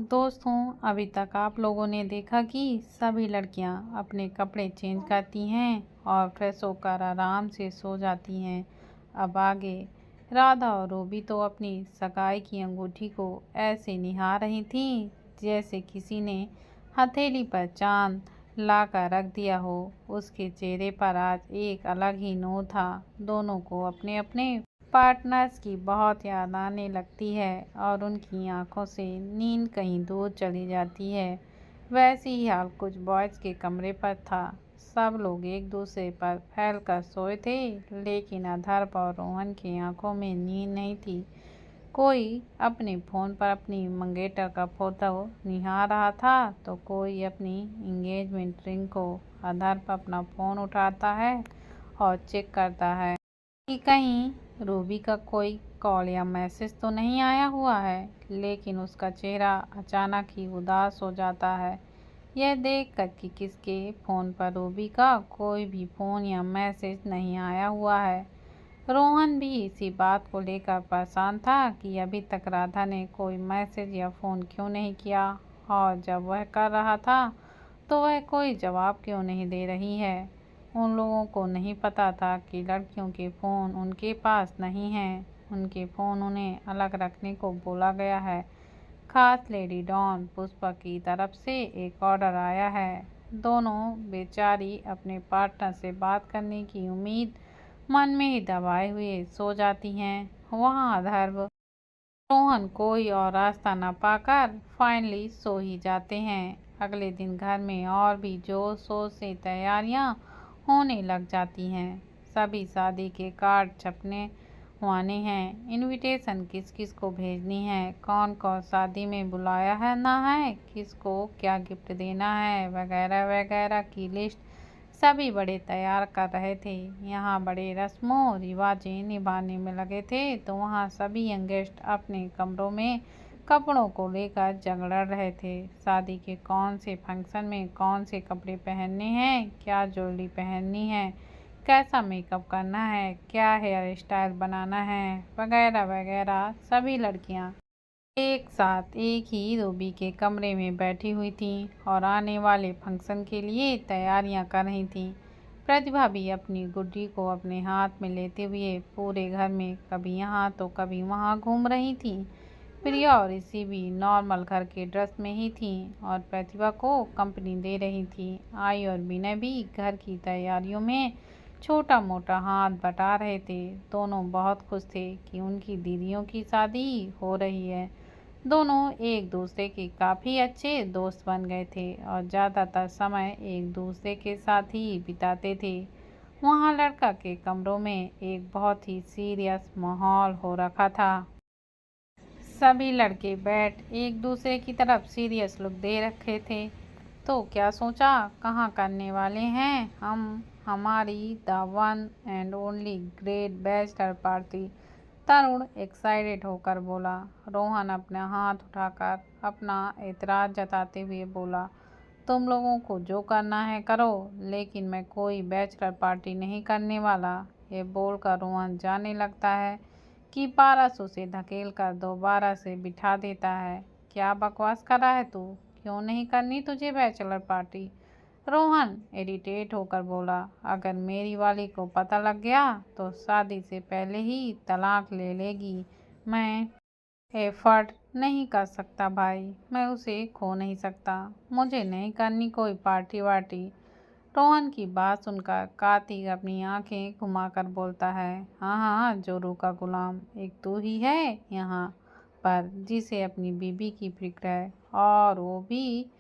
दोस्तों, अभी तक आप लोगों ने देखा कि सभी लड़कियां अपने कपड़े चेंज करती हैं और फ्रेश होकर आराम से सो जाती हैं। अब आगे राधा और रूबी तो अपनी सगाई की अंगूठी को ऐसे निहार रही थीं जैसे किसी ने हथेली पर चांद लाकर रख दिया हो। उसके चेहरे पर आज एक अलग ही नूर था। दोनों को अपने अपने पार्टनर्स की बहुत याद आने लगती है और उनकी आंखों से नींद कहीं दूर चली जाती है। वैसे ही हाल कुछ बॉयज़ के कमरे पर था। सब लोग एक दूसरे पर फैलकर सोए थे, लेकिन अधर्व और रोहन की आंखों में नींद नहीं थी। कोई अपने फ़ोन पर अपनी मंगेतर का फोटो निहार रहा था तो कोई अपनी इंगेजमेंट रिंग को। अधर्व अपना फ़ोन उठाता है और चेक करता है कि कहीं रूबी का कोई कॉल या मैसेज तो नहीं आया हुआ है, लेकिन उसका चेहरा अचानक ही उदास हो जाता है यह देखकर कि किसके फ़ोन पर रूबी का कोई भी फ़ोन या मैसेज नहीं आया हुआ है। रोहन भी इसी बात को लेकर परेशान था कि अभी तक राधा ने कोई मैसेज या फ़ोन क्यों नहीं किया, और जब वह कर रहा था तो वह कोई जवाब क्यों नहीं दे रही है। उन लोगों को नहीं पता था कि लड़कियों के फ़ोन उनके पास नहीं हैं। उनके फ़ोन उन्हें अलग रखने को बोला गया है। खास लेडी डॉन पुष्पा की तरफ से एक ऑर्डर आया है। दोनों बेचारी अपने पार्टनर से बात करने की उम्मीद मन में ही दबाए हुए सो जाती हैं। वहाँ अधर्व रोहन कोई और रास्ता न पाकर फाइनली सो ही जाते हैं। अगले दिन घर में और भी जोर शोर से तैयारियां होने लग जाती हैं। सभी शादी के कार्ड छपने वाने हैं। इनविटेशन किस किस को भेजनी है, कौन कौन शादी में बुलाया है ना है, किसको क्या गिफ्ट देना है, वगैरह वगैरह की लिस्ट सभी बड़े तैयार कर रहे थे। यहाँ बड़े रस्मों रिवाजें निभाने में लगे थे तो वहाँ सभी यंग गेस्ट अपने कमरों में कपड़ों को लेकर झगड़ रहे थे। शादी के कौन से फंक्शन में कौन से कपड़े पहनने हैं, क्या ज्वेलरी पहननी है, कैसा मेकअप करना है, क्या हेयर स्टाइल बनाना है, वगैरह वगैरह सभी लड़कियाँ एक साथ एक ही रूबी के कमरे में बैठी हुई थीं और आने वाले फंक्शन के लिए तैयारियां कर रही थीं। प्रतिभा भी अपनी गुड्डी को अपने हाथ में लेते हुए पूरे घर में कभी यहाँ तो कभी वहाँ घूम रही थी। प्रिया और ऋषि भी नॉर्मल घर के ड्रेस में ही थीं और प्रतिभा को कंपनी दे रही थी। आई और विनय भी घर की तैयारियों में छोटा मोटा हाथ बटा रहे थे। दोनों बहुत खुश थे कि उनकी दीदियों की शादी हो रही है। दोनों एक दूसरे के काफ़ी अच्छे दोस्त बन गए थे और ज़्यादातर समय एक दूसरे के साथ ही बिताते थे। वहाँ लड़का के कमरों में एक बहुत ही सीरियस माहौल हो रखा था। सभी लड़के बैठ एक दूसरे की तरफ सीरियस लुक दे रखे थे। तो क्या सोचा, कहाँ करने वाले हैं हम हमारी the one and only great bachelor party. Tarun excited होकर बोला। रोहन अपना हाथ उठाकर अपना एतराज़ जताते हुए बोला, तुम लोगों को जो करना है करो, लेकिन मैं कोई बैचलर पार्टी नहीं करने वाला। ये बोलकर रोहन जाने लगता है कि पारस उसे धकेल कर दोबारा से बिठा देता है। क्या बकवास कर रहा है तू, क्यों नहीं करनी तुझे बैचलर पार्टी। रोहन इरिटेट होकर बोला, अगर मेरी वाली को पता लग गया तो शादी से पहले ही तलाक ले लेगी। मैं एफर्ट नहीं कर सकता भाई, मैं उसे खो नहीं सकता। मुझे नहीं करनी कोई पार्टी वार्टी। रोहन की बात सुनकर कार्तिक अपनी आंखें घुमाकर बोलता है, हाँ हाँ जोरू का गुलाम एक तू ही है यहाँ पर जिसे अपनी बीबी की फिक्र है, और वो भी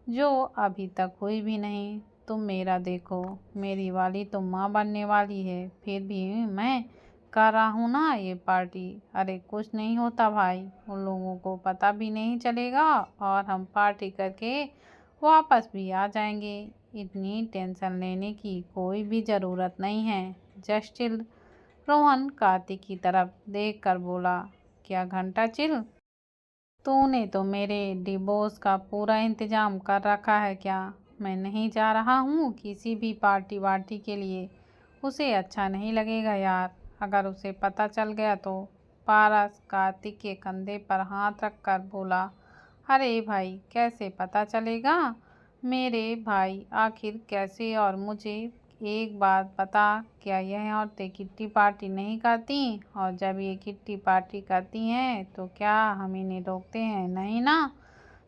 जो अभी तक हुई भी नहीं। तुम मेरा देखो, मेरी वाली तो माँ बनने वाली है, फिर भी मैं कर रहा हूँ ना ये पार्टी। अरे कुछ नहीं होता भाई, उन लोगों को पता भी नहीं चलेगा और हम पार्टी करके वापस भी आ जाएंगे। इतनी टेंशन लेने की कोई भी ज़रूरत नहीं है। Just chill. रोहन कार्तिक की तरफ देखकर बोला, क्या घंटा चिल, तूने तो मेरे डिवोर्स का पूरा इंतजाम कर रखा है क्या। मैं नहीं जा रहा हूँ किसी भी पार्टी वार्टी के लिए, उसे अच्छा नहीं लगेगा यार, अगर उसे पता चल गया तो। पारस कार्तिक के कंधे पर हाथ रखकर बोला, अरे भाई, कैसे पता चलेगा? मेरे भाई, आखिर कैसे? और मुझे एक बात बता, क्या यह औरतें किट्टी पार्टी नहीं करती? और जब ये किट्टी पार्टी करती हैं तो क्या हम इन्हें रोकते हैं? नहीं ना।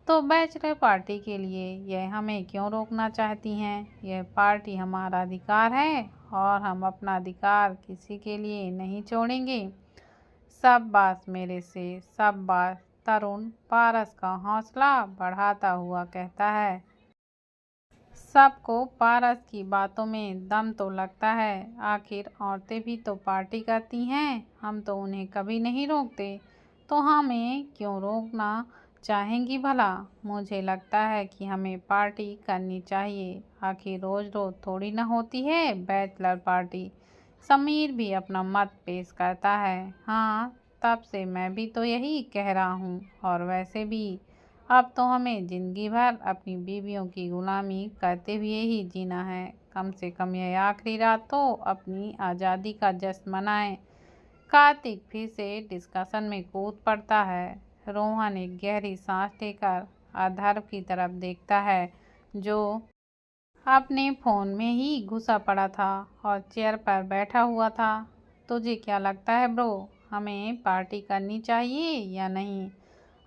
तो बैचलर पार्टी के लिए यह हमें क्यों रोकना चाहती हैं? यह पार्टी हमारा अधिकार है और हम अपना अधिकार किसी के लिए नहीं छोड़ेंगे। सब बात मेरे से, सब बात। तरुण पारस का हौसला बढ़ाता हुआ कहता है। सबको पारस की बातों में दम तो लगता है। आखिर औरतें भी तो पार्टी करती हैं, हम तो उन्हें कभी नहीं रोकते, तो हमें क्यों रोकना चाहेंगी भला? मुझे लगता है कि हमें पार्टी करनी चाहिए। आखिर रोज रोज थोड़ी ना होती है बैचलर पार्टी। समीर भी अपना मत पेश करता है। हाँ, तब से मैं भी तो यही कह रहा हूँ। और वैसे भी अब तो हमें जिंदगी भर अपनी बीवियों की गुलामी करते हुए ही जीना है। कम से कम यह आखिरी रात तो अपनी आज़ादी का जश्न मनाएं। कार्तिक फिर से डिस्कशन में कूद पड़ता है। रोहन एक गहरी सांस लेकर अधर्व की तरफ देखता है, जो अपने फोन में ही घुसा पड़ा था और चेयर पर बैठा हुआ था। तुझे क्या लगता है ब्रो, हमें पार्टी करनी चाहिए या नहीं?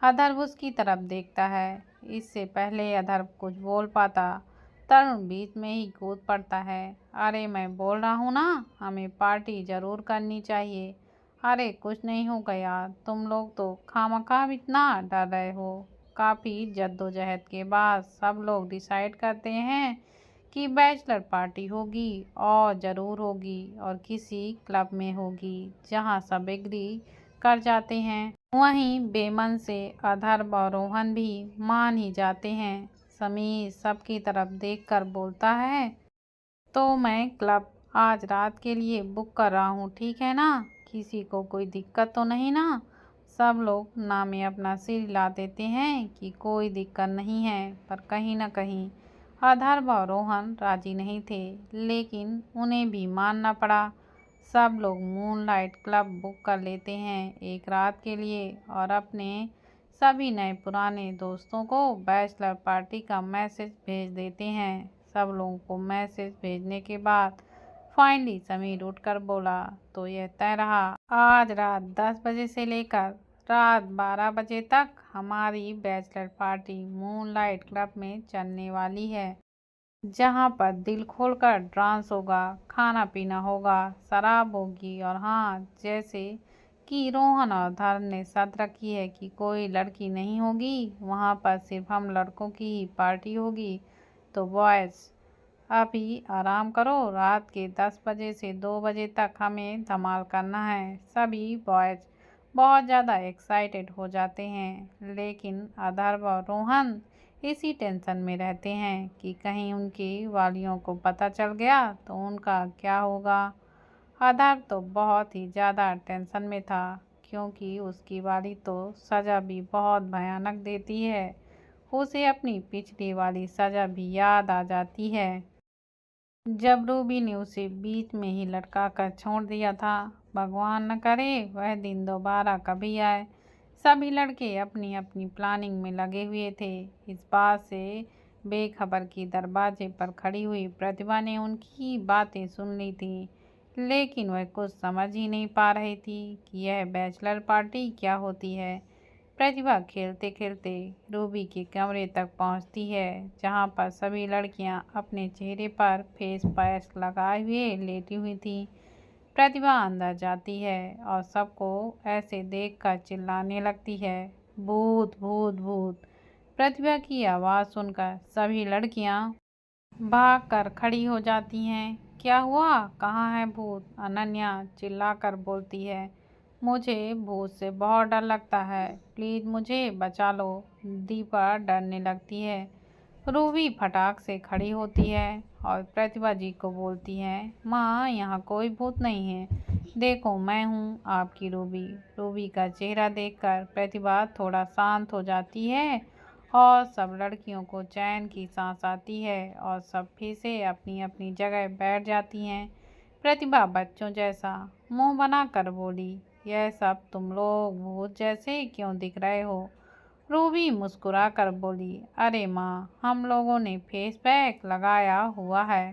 अधर्व उसकी तरफ देखता है। इससे पहले अधर्व कुछ बोल पाता, तरुण बीच में ही कूद पड़ता है। अरे मैं बोल रहा हूँ ना, हमें पार्टी जरूर करनी चाहिए। अरे कुछ नहीं हो गया, तुम लोग तो खामखा इतना डर रहे हो। काफ़ी जद्दोजहद के बाद सब लोग डिसाइड करते हैं कि बैचलर पार्टी होगी, और ज़रूर होगी, और किसी क्लब में होगी जहाँ सब एग्री कर जाते हैं। वहीं बेमन से अधर्व और रोहन भी मान ही जाते हैं। समीर सबकी तरफ देखकर बोलता है, तो मैं क्लब आज रात के लिए बुक कर रहा हूँ, ठीक है ना? किसी को कोई दिक्कत तो नहीं ना? सब लोग ना में अपना सिर हिला देते हैं कि कोई दिक्कत नहीं है, पर कहीं ना कहीं अधर्व और रोहन राजी नहीं थे, लेकिन उन्हें भी मानना पड़ा। सब लोग मूनलाइट क्लब बुक कर लेते हैं एक रात के लिए, और अपने सभी नए पुराने दोस्तों को बैचलर पार्टी का मैसेज भेज देते हैं। सब लोगों को मैसेज भेजने के बाद फाइनली समीर उठकर बोला, तो यह तय रहा, आज रात 10 बजे से लेकर रात 12 बजे तक हमारी बैचलर पार्टी मूनलाइट क्लब में चलने वाली है, जहाँ पर दिल खोलकर डांस होगा, खाना पीना होगा, शराब होगी, और हाँ, जैसे कि रोहन और धर्म ने शर्त रखी है कि कोई लड़की नहीं होगी, वहाँ पर सिर्फ हम लड़कों की ही पार्टी होगी। तो बॉयज़, अभी आराम करो, रात के 10 बजे से 2 बजे तक हमें धमाल करना है। सभी बॉयज़ बहुत ज़्यादा एक्साइटेड हो जाते हैं, लेकिन अधर्व और रोहन इसी टेंशन में रहते हैं कि कहीं उनकी वालियों को पता चल गया तो उनका क्या होगा। अधर्व तो बहुत ही ज़्यादा टेंशन में था, क्योंकि उसकी वाली तो सज़ा भी बहुत भयानक देती है। उसे अपनी पिछली वाली सज़ा भी याद आ जाती है, जब रूबी ने उसे बीच में ही लटका कर छोड़ दिया था। भगवान न करे वह दिन दोबारा कभी आए। सभी लड़के अपनी अपनी प्लानिंग में लगे हुए थे। इस बात से बेखबर की दरवाजे पर खड़ी हुई प्रतिभा ने उनकी बातें सुन ली थी, लेकिन वह कुछ समझ ही नहीं पा रही थी कि यह बैचलर पार्टी क्या होती है। प्रतिभा खेलते खेलते रूबी के कमरे तक पहुंचती है, जहां पर सभी लड़कियां अपने चेहरे पर फेस पैक लगाए हुए लेटी हुई थी। प्रतिभा अंदर जाती है और सबको ऐसे देखकर चिल्लाने लगती है, भूत भूत भूत। प्रतिभा की आवाज़ सुनकर सभी लड़कियां भाग कर खड़ी हो जाती हैं। क्या हुआ, कहाँ है भूत? अनन्या चिल्लाकर बोलती है, मुझे भूत से बहुत डर लगता है, प्लीज़ मुझे बचा लो। दीपा डरने लगती है। रूबी फटाक से खड़ी होती है और प्रतिभा जी को बोलती है, माँ यहाँ कोई भूत नहीं है, देखो मैं हूँ आपकी रूबी। रूबी का चेहरा देखकर प्रतिभा थोड़ा शांत हो जाती है और सब लड़कियों को चैन की सांस आती है और सब फिर से अपनी अपनी जगह बैठ जाती हैं। प्रतिभा बच्चों जैसा मुंह बनाकर बोली, यह सब तुम लोग भूत जैसे क्यों दिख रहे हो? रूबी मुस्कुरा कर बोली, अरे माँ, हम लोगों ने फेस पैक लगाया हुआ है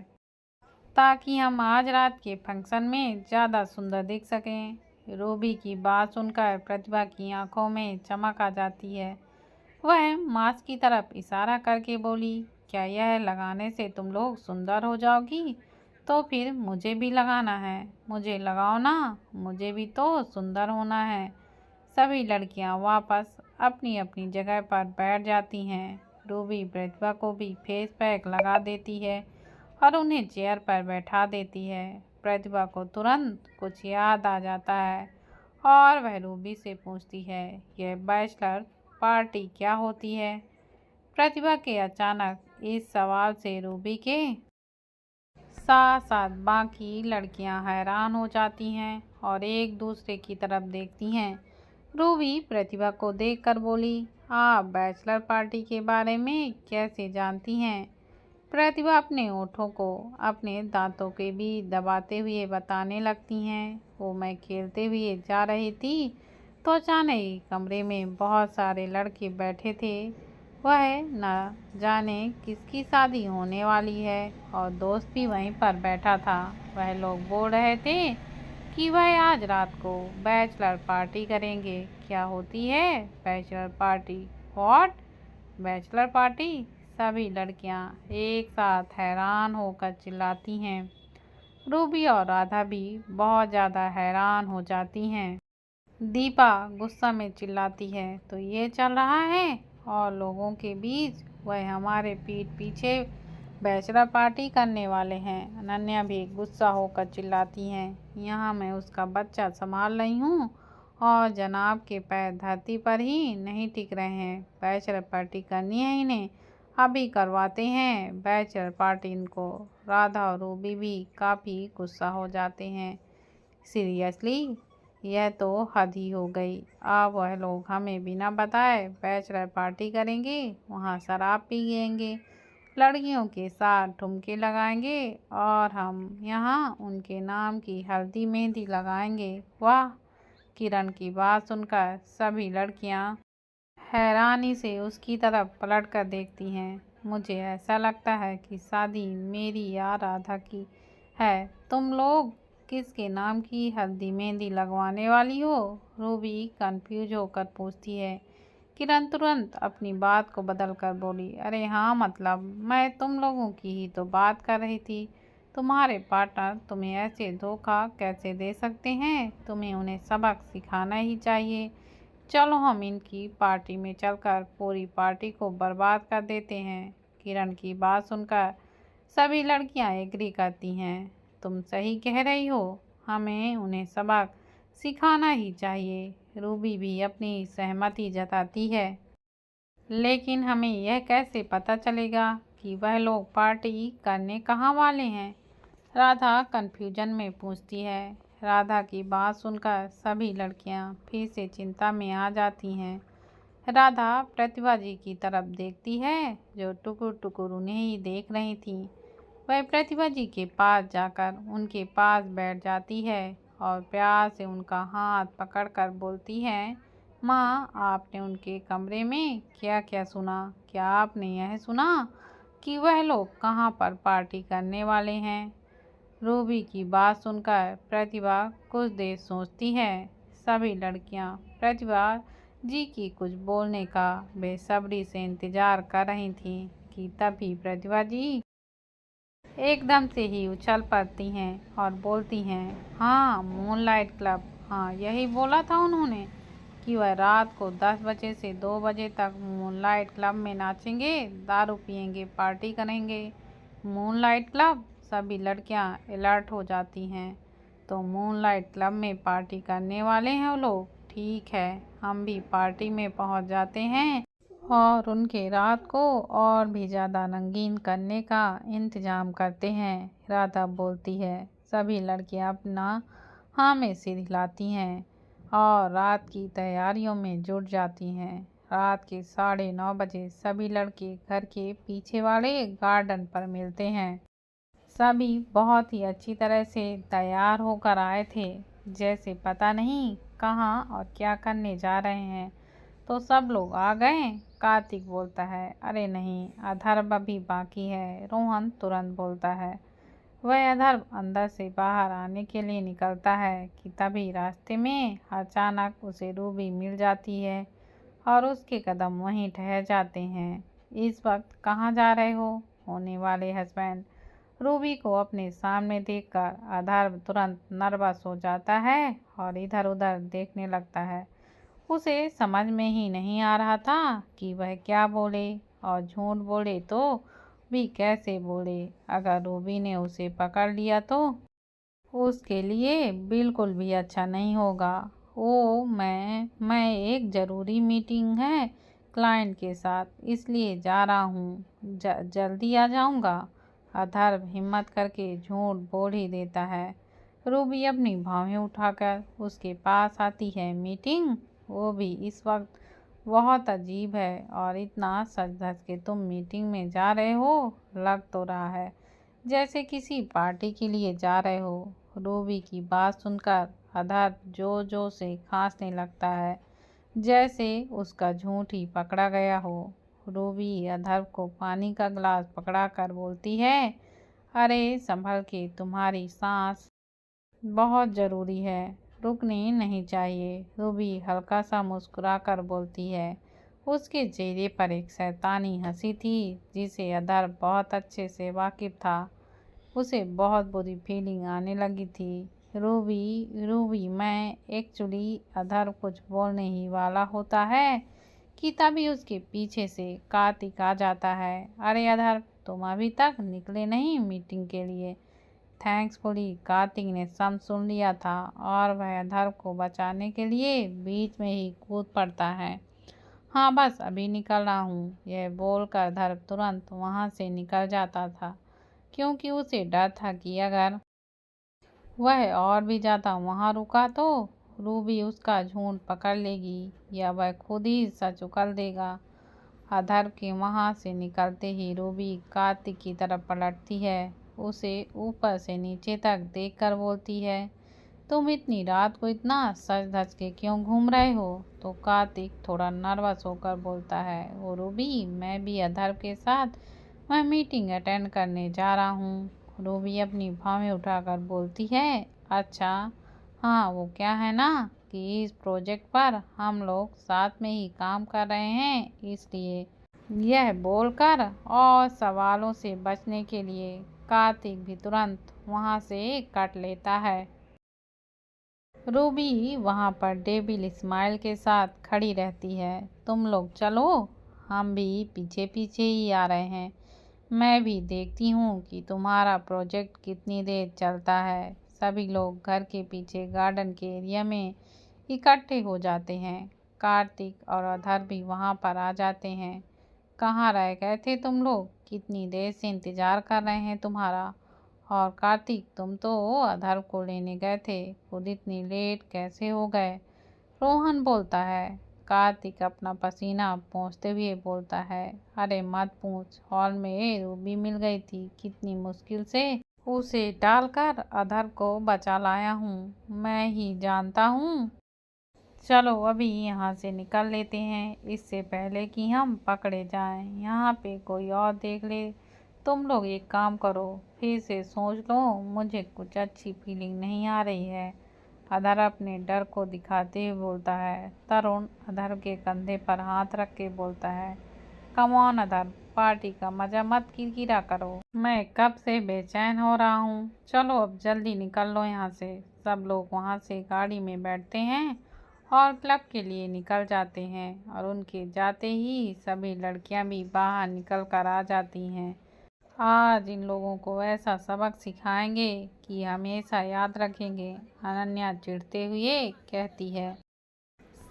ताकि हम आज रात के फंक्शन में ज़्यादा सुंदर दिख सकें। रूबी की बात सुनकर प्रतिभा की आंखों में चमक आ जाती है। वह मास्क की तरफ इशारा करके बोली, क्या यह लगाने से तुम लोग सुंदर हो जाओगी? तो फिर मुझे भी लगाना है, मुझे लगाओ ना, मुझे भी तो सुंदर होना है। सभी लड़कियां वापस अपनी अपनी जगह पर बैठ जाती हैं। रूबी प्रतिभा को भी फेस पैक लगा देती है और उन्हें चेयर पर बैठा देती है। प्रतिभा को तुरंत कुछ याद आ जाता है और वह रूबी से पूछती है, यह बैचलर पार्टी क्या होती है? प्रतिभा के अचानक इस सवाल से रूबी के साथ साथ बाकी लड़कियां हैरान हो जाती हैं और एक दूसरे की तरफ देखती हैं। रूबी प्रतिभा को देखकर बोली, आप बैचलर पार्टी के बारे में कैसे जानती हैं? प्रतिभा अपने होठों को अपने दांतों के बीच दबाते हुए बताने लगती हैं, वो मैं खेलते हुए जा रही थी तो अचानक ही कमरे में बहुत सारे लड़के बैठे थे। वह न जाने किसकी शादी होने वाली है और दोस्त भी वहीं पर बैठा था। वह लोग बोल रहे थे कि वह आज रात को बैचलर पार्टी करेंगे। क्या होती है bachelor party? What? Bachelor party? सभी लड़कियां एक साथ हैरान होकर चिल्लाती हैं। रूबी और राधा भी बहुत ज़्यादा हैरान हो जाती हैं। दीपा गुस्सा में चिल्लाती है, तो ये चल रहा है और लोगों के बीच वह हमारे पीठ पीछे बैचलर पार्टी करने वाले हैं। अनन्या भी गुस्सा होकर चिल्लाती हैं, यहाँ मैं उसका बच्चा संभाल रही हूँ और जनाब के पैर धरती पर ही नहीं टिक रहे हैं। बैचलर पार्टी करनी है इन्हें, अभी करवाते हैं बैचलर पार्टी इनको। राधा और रूबी भी काफ़ी गुस्सा हो जाते हैं। सीरियसली, यह तो हद ही हो गई। अब वह लोग हमें बिना बताए बैचलर पार्टी करेंगे, वहाँ शराब पिएंगे, लड़कियों के साथ ठुमके लगाएंगे और हम यहाँ उनके नाम की हल्दी मेहंदी लगाएंगे। वाह! किरण की बात सुनकर सभी लड़कियाँ हैरानी से उसकी तरफ पलट कर देखती हैं। मुझे ऐसा लगता है कि शादी मेरी या राधा की है। तुम लोग किसके नाम की हल्दी मेहंदी लगवाने वाली हो? रूबी कंफ्यूज होकर पूछती है। किरण तुरंत अपनी बात को बदल कर बोली, अरे हाँ, मतलब मैं तुम लोगों की ही तो बात कर रही थी। तुम्हारे पार्टनर तुम्हें ऐसे धोखा कैसे दे सकते हैं? तुम्हें उन्हें सबक सिखाना ही चाहिए। चलो हम इनकी पार्टी में चलकर पूरी पार्टी को बर्बाद कर देते हैं। किरण की बात सुनकर सभी लड़कियां एग्री करती हैं। तुम सही कह रही हो, हमें उन्हें सबक सिखाना ही चाहिए। रूबी भी अपनी सहमति जताती है। लेकिन हमें यह कैसे पता चलेगा कि वह लोग पार्टी करने कहाँ वाले हैं? राधा कन्फ्यूजन में पूछती है। राधा की बात सुनकर सभी लड़कियां फिर से चिंता में आ जाती हैं। राधा प्रतिभा जी की तरफ देखती है, जो टुकुर टुकुर उन्हें ही देख रही थी। वह प्रतिभा जी के पास जाकर उनके पास बैठ जाती है और प्यार से उनका हाथ पकड़कर बोलती है, माँ, आपने उनके कमरे में क्या क्या सुना? क्या आपने यह सुना कि वह लोग कहाँ पर पार्टी करने वाले हैं? रूबी की बात सुनकर प्रतिभा कुछ देर सोचती है। सभी लड़कियां प्रतिभा जी की कुछ बोलने का बेसब्री से इंतजार कर रही थीं कि तभी प्रतिभा जी एकदम से ही उछल पड़ती हैं और बोलती हैं, हाँ, मूनलाइट क्लब। हाँ, यही बोला था उन्होंने कि वह रात को 10 बजे से 2 बजे तक मूनलाइट क्लब में नाचेंगे, दारू पिएंगे, पार्टी करेंगे। Moonlight club? सभी लड़कियां अलर्ट हो जाती हैं। तो मूनलाइट क्लब में पार्टी करने वाले हैं वो लोग। ठीक है, हम भी पार्टी में पहुंच जाते हैं और उनके रात को और भी ज़्यादा रंगीन करने का इंतज़ाम करते हैं। राधा बोलती है। सभी लड़कियां अपना हाँ में सिर हिलाती हैं और रात की तैयारियों में जुट जाती हैं। रात के 9:30 बजे सभी लड़के घर के पीछे वाले गार्डन पर मिलते हैं। सभी बहुत ही अच्छी तरह से तैयार होकर आए थे, जैसे पता नहीं कहाँ और क्या करने जा रहे हैं। तो सब लोग आ गए। कार्तिक बोलता है, अरे नहीं, अधर्व अभी बाकी है। रोहन तुरंत बोलता है। वह अधर्व अंदर से बाहर आने के लिए निकलता है कि तभी रास्ते में अचानक उसे रूबी मिल जाती है और उसके कदम वहीं ठहर जाते हैं। इस वक्त कहाँ जा रहे हो? होने वाले हस्बैंड रूबी को अपने सामने देखकर अधर्व तुरंत नर्वस हो जाता है और इधर उधर देखने लगता है। उसे समझ में ही नहीं आ रहा था कि वह क्या बोले और झूठ बोले तो भी कैसे बोले। अगर रूबी ने उसे पकड़ लिया तो उसके लिए बिल्कुल भी अच्छा नहीं होगा। ओ मैं एक ज़रूरी मीटिंग है क्लाइंट के साथ, इसलिए जा रहा हूँ। जल्दी आ जाऊँगा। अधर्व हिम्मत करके झूठ बोल ही देता है। रूबी अपनी भौहें उठाकर उसके पास आती है। मीटिंग? वो भी इस वक्त? बहुत अजीब है। और इतना सज धज के तुम मीटिंग में जा रहे हो? लग तो रहा है जैसे किसी पार्टी के लिए जा रहे हो। रूबी की बात सुनकर अधर्व जोर जोर से खांसने लगता है, जैसे उसका झूठ ही पकड़ा गया हो। रूबी अधर्व को पानी का गिलास पकड़ा कर बोलती है, अरे संभल के, तुम्हारी सांस बहुत ज़रूरी है, रुकनी नहीं चाहिए। रूबी हल्का सा मुस्कुरा कर बोलती है। उसके चेहरे पर एक शैतानी हंसी थी जिसे अधर्व बहुत अच्छे से वाकिफ था। उसे बहुत बुरी फीलिंग आने लगी थी। रूबी रूबी मैं एक्चुअली, अधर्व कुछ बोलने ही वाला होता है कि तभी उसके पीछे से कार्तिक आ जाता है। अरे अधर्व, तुम अभी तक निकले नहीं मीटिंग के लिए? थैंक्सफुली कार्तिक ने सब सुन लिया था और वह अधर्व को बचाने के लिए बीच में ही कूद पड़ता है। हाँ बस अभी निकल रहा हूँ, यह बोलकर अधर्व तुरंत वहाँ से निकल जाता था, क्योंकि उसे डर था कि अगर वह और भी ज़्यादा वहाँ रुका तो रूबी उसका झूठ पकड़ लेगी या वह खुद ही सच उगल देगा। अधर्व के वहाँ से निकलते ही रूबी कार्तिक की तरफ पलटती है। उसे ऊपर से नीचे तक देखकर बोलती है, तुम इतनी रात को इतना सज धज के क्यों घूम रहे हो? तो कार्तिक थोड़ा नर्वस होकर बोलता है, ओ रूबी, मैं भी अधर्व के साथ मैं मीटिंग अटेंड करने जा रहा हूँ। रूबी अपनी भौहें उठाकर बोलती है, अच्छा हाँ, वो क्या है ना कि इस प्रोजेक्ट पर हम लोग साथ में ही काम कर रहे हैं, इसलिए। यह बोलकर और सवालों से बचने के लिए कार्तिक भी तुरंत वहाँ से कट लेता है। रूबी वहाँ पर डेविल स्माइल के साथ खड़ी रहती है। तुम लोग चलो, हम भी पीछे पीछे ही आ रहे हैं। मैं भी देखती हूँ कि तुम्हारा प्रोजेक्ट कितनी देर चलता है। सभी लोग घर के पीछे गार्डन के एरिया में इकट्ठे हो जाते हैं। कार्तिक और अधर भी वहाँ पर आ जाते हैं। कहाँ रह गए थे तुम लोग? कितनी देर से इंतज़ार कर रहे हैं तुम्हारा। और कार्तिक, तुम तो अधर को लेने गए थे, खुद इतनी लेट कैसे हो गए? रोहन बोलता है। कार्तिक अपना पसीना पोंछते हुए बोलता है, अरे मत पूछ, हॉल में रूबी मिल गई थी, कितनी मुश्किल से उसे डालकर अधर को बचा लाया हूँ, मैं ही जानता हूँ। चलो अभी यहाँ से निकल लेते हैं, इससे पहले कि हम पकड़े जाएं। यहाँ पे कोई और देख ले। तुम लोग एक काम करो, फिर से सोच लो, मुझे कुछ अच्छी फीलिंग नहीं आ रही है। अधर अपने डर को दिखाते हुए बोलता है। तरुण अधर के कंधे पर हाथ रख के बोलता है, कम ऑन अधर, पार्टी का मजा मत किरकिरा करो। मैं कब से बेचैन हो रहा हूँ। चलो अब जल्दी निकल लो यहाँ से। सब लोग वहाँ से गाड़ी में बैठते हैं और क्लब के लिए निकल जाते हैं और उनके जाते ही सभी लड़कियां भी बाहर निकल कर आ जाती हैं। आज इन लोगों को ऐसा सबक सिखाएंगे कि हमेशा याद रखेंगे, अनन्या चिढ़ते हुए कहती है।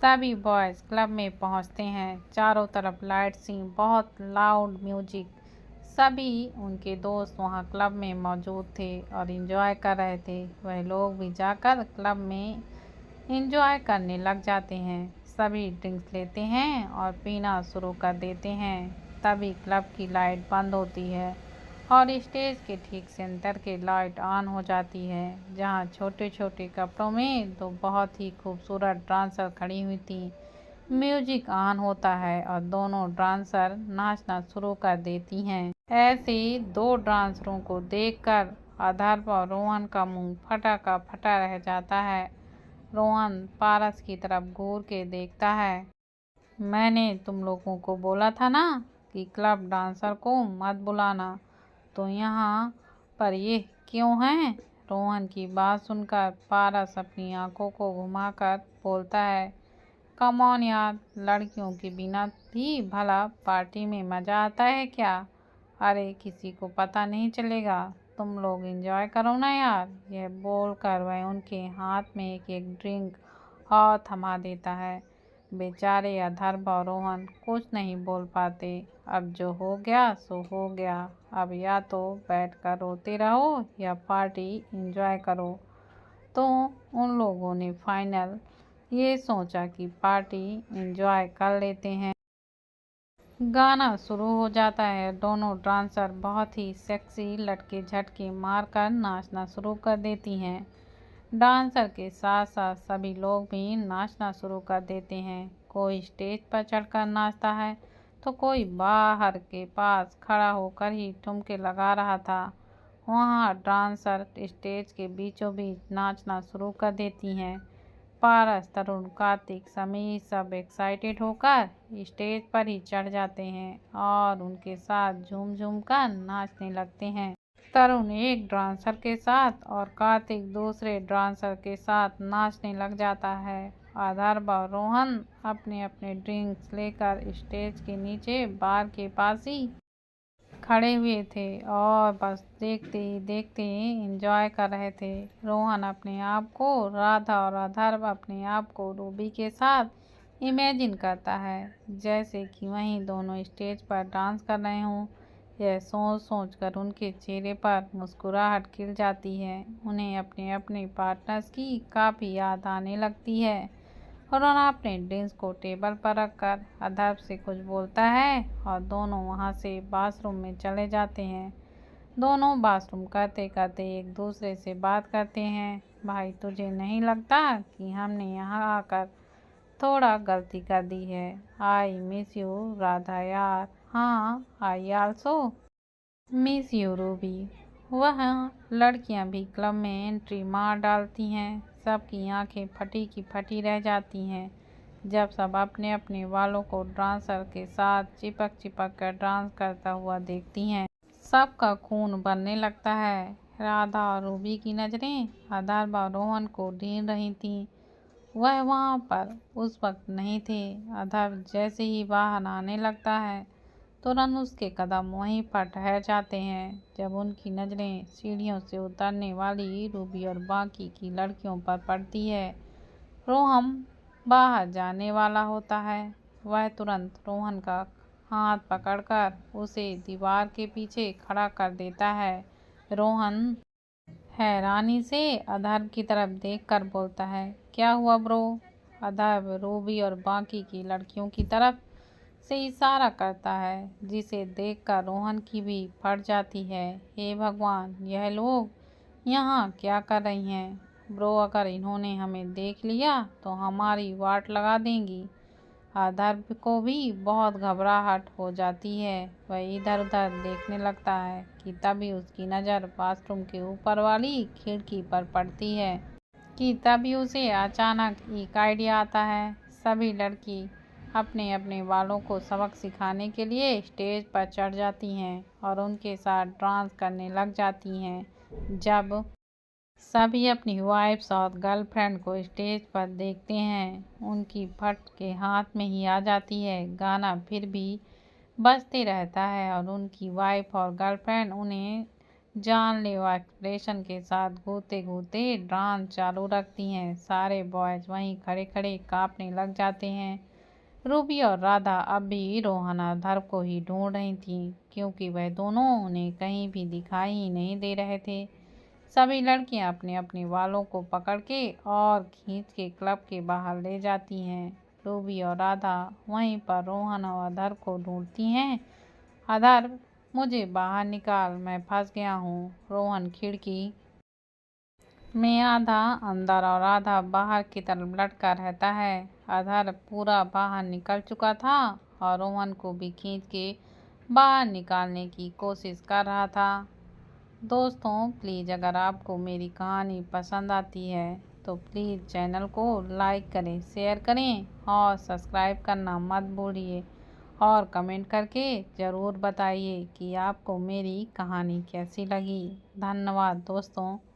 सभी बॉयज़ क्लब में पहुंचते हैं। चारों तरफ लाइट सी, बहुत लाउड म्यूजिक। सभी उनके दोस्त वहां क्लब में मौजूद थे और एंजॉय कर रहे थे। वह लोग भी जाकर क्लब में एंजॉय करने लग जाते हैं। सभी ड्रिंक्स लेते हैं और पीना शुरू कर देते हैं। तभी क्लब की लाइट बंद होती है और स्टेज के ठीक सेंटर के लाइट ऑन हो जाती है, जहां छोटे छोटे कपड़ों में दो बहुत ही खूबसूरत डांसर खड़ी हुई थी। म्यूजिक ऑन होता है और दोनों डांसर नाचना शुरू कर देती हैं। ऐसे दो डांसरों को देखकर अथर्व और रोहन का मुंह फटा का फटा रह जाता है। रोहन पारस की तरफ घूर के देखता है। मैंने तुम लोगों को बोला था ना कि क्लब डांसर को मत बुलाना, तो यहाँ पर ये क्यों हैं? रोहन की बात सुनकर पारस अपनी आंखों को घुमाकर बोलता है, कम ऑन यार, लड़कियों के बिना भी भला पार्टी में मज़ा आता है क्या? अरे किसी को पता नहीं चलेगा, तुम लोग एंजॉय करो ना यार। यह बोलकर वह उनके हाथ में एक एक ड्रिंक और थमा देता है। बेचारे अथर्व और रोहन कुछ नहीं बोल पाते। अब जो हो गया सो हो गया, अब या तो बैठकर रोते रहो या पार्टी एंजॉय करो। तो उन लोगों ने फाइनल ये सोचा कि पार्टी एंजॉय कर लेते हैं। गाना शुरू हो जाता है। दोनों डांसर बहुत ही सेक्सी लटके झटके मारकर नाचना शुरू कर देती हैं। डांसर के साथ साथ सभी लोग भी नाचना शुरू कर देते हैं। कोई स्टेज पर चढ़कर नाचता है तो कोई बाहर के पास खड़ा होकर ही ठुमके लगा रहा था। वहाँ डांसर स्टेज के बीचों बीच नाचना शुरू कर देती हैं। पारस, तरुण, कार्तिक, समीर सब एक्साइटेड होकर स्टेज पर ही चढ़ जाते हैं और उनके साथ झूम झूम कर नाचने लगते हैं। तरुण एक डांसर के साथ और कार्तिक दूसरे डांसर के साथ नाचने लग जाता है। अथर्व और रोहन अपने अपने ड्रिंक्स लेकर स्टेज के नीचे बार के पास ही खड़े हुए थे और बस देखते ही देखते एंजॉय कर रहे थे। रोहन अपने आप को राधा और अथर्व अपने आप को रूबी के साथ इमेजिन करता है, जैसे कि वहीं दोनों स्टेज पर डांस कर रहे हों। यह सोच सोच कर उनके चेहरे पर मुस्कुराहट खिल जाती है। उन्हें अपने अपने पार्टनर्स की काफ़ी याद आने लगती है। उन्होंने अपने ड्रिंक्स को टेबल पर रखकर अथर्व से कुछ बोलता है और दोनों वहां से बाथरूम में चले जाते हैं। दोनों बाथरूम करते करते एक दूसरे से बात करते हैं। भाई, तुझे नहीं लगता कि हमने यहाँ आकर थोड़ा गलती कर दी है? आई मिस यू राधा यार। हाँ, I also miss you Ruby. वह लड़कियां भी क्लब में एंट्री मार डालती हैं। सबकी आंखें फटी की फटी रह जाती हैं जब सब अपने अपने वालों को डांसर के साथ चिपक चिपक कर डांस करता हुआ देखती हैं। सबका खून बनने लगता है। राधा और रूबी की नज़रें अथर्व और रोहन को ढूंढ रही थीं। वह वहाँ पर उस वक्त नहीं थे। अथर्व जैसे ही बाहर आने लगता है तुरंत उसके कदम वहीं पर ठहर जाते हैं। जब उनकी नज़रें सीढ़ियों से उतरने वाली रूबी और बाकी की लड़कियों पर पड़ती है। रोहन बाहर जाने वाला होता है। वह तुरंत रोहन का हाथ पकड़कर उसे दीवार के पीछे खड़ा कर देता है। रोहन हैरानी से अथर्व की तरफ देखकर बोलता है, क्या हुआ ब्रो? अथर्व रूबी और बाकी की लड़कियों की तरफ से इशारा करता है, जिसे देखकर रोहन की भी फट जाती है। हे भगवान, यह लोग यहाँ क्या कर रही हैं? ब्रो, अगर इन्होंने हमें देख लिया तो हमारी वाट लगा देंगी। अथर्व को भी बहुत घबराहट हो जाती है। वह इधर उधर देखने लगता है कि तभी उसकी नज़र बाथरूम के ऊपर वाली खिड़की पर पड़ती है कि तभी उसे अचानक एक आइडिया आता है। सभी लड़की अपने अपने वालों को सबक सिखाने के लिए स्टेज पर चढ़ जाती हैं और उनके साथ डांस करने लग जाती हैं। जब सभी अपनी वाइफ्स और गर्लफ्रेंड को स्टेज पर देखते हैं, उनकी फट के हाथ में ही आ जाती है। गाना फिर भी बजते रहता है और उनकी वाइफ और गर्लफ्रेंड उन्हें जानलेवा एक्सप्रेशन के साथ घूरते घूरते डांस चालू रखती हैं। सारे बॉयज वहीं खड़े खड़े कांपने लग जाते हैं। रूबी और राधा अब भी रोहन और अथर्व को ही ढूंढ रही थीं, क्योंकि वह दोनों उन्हें कहीं भी दिखाई ही नहीं दे रहे थे। सभी लड़कियां अपने अपने वालों को पकड़ के और खींच के क्लब के बाहर ले जाती हैं। रूबी और राधा वहीं पर रोहन और अथर्व को ढूंढती हैं। अथर्व, मुझे बाहर निकाल, मैं फंस गया हूँ। रोहन खिड़की में आधा अंदर और आधा बाहर की तरफ लटका रहता है। अधर पूरा बाहर निकल चुका था और रोहन को भी खींच के बाहर निकालने की कोशिश कर रहा था। दोस्तों प्लीज़ अगर आपको मेरी कहानी पसंद आती है तो प्लीज़ चैनल को लाइक करें, शेयर करें और सब्सक्राइब करना मत भूलिए और कमेंट करके ज़रूर बताइए कि आपको मेरी कहानी कैसी लगी। धन्यवाद दोस्तों।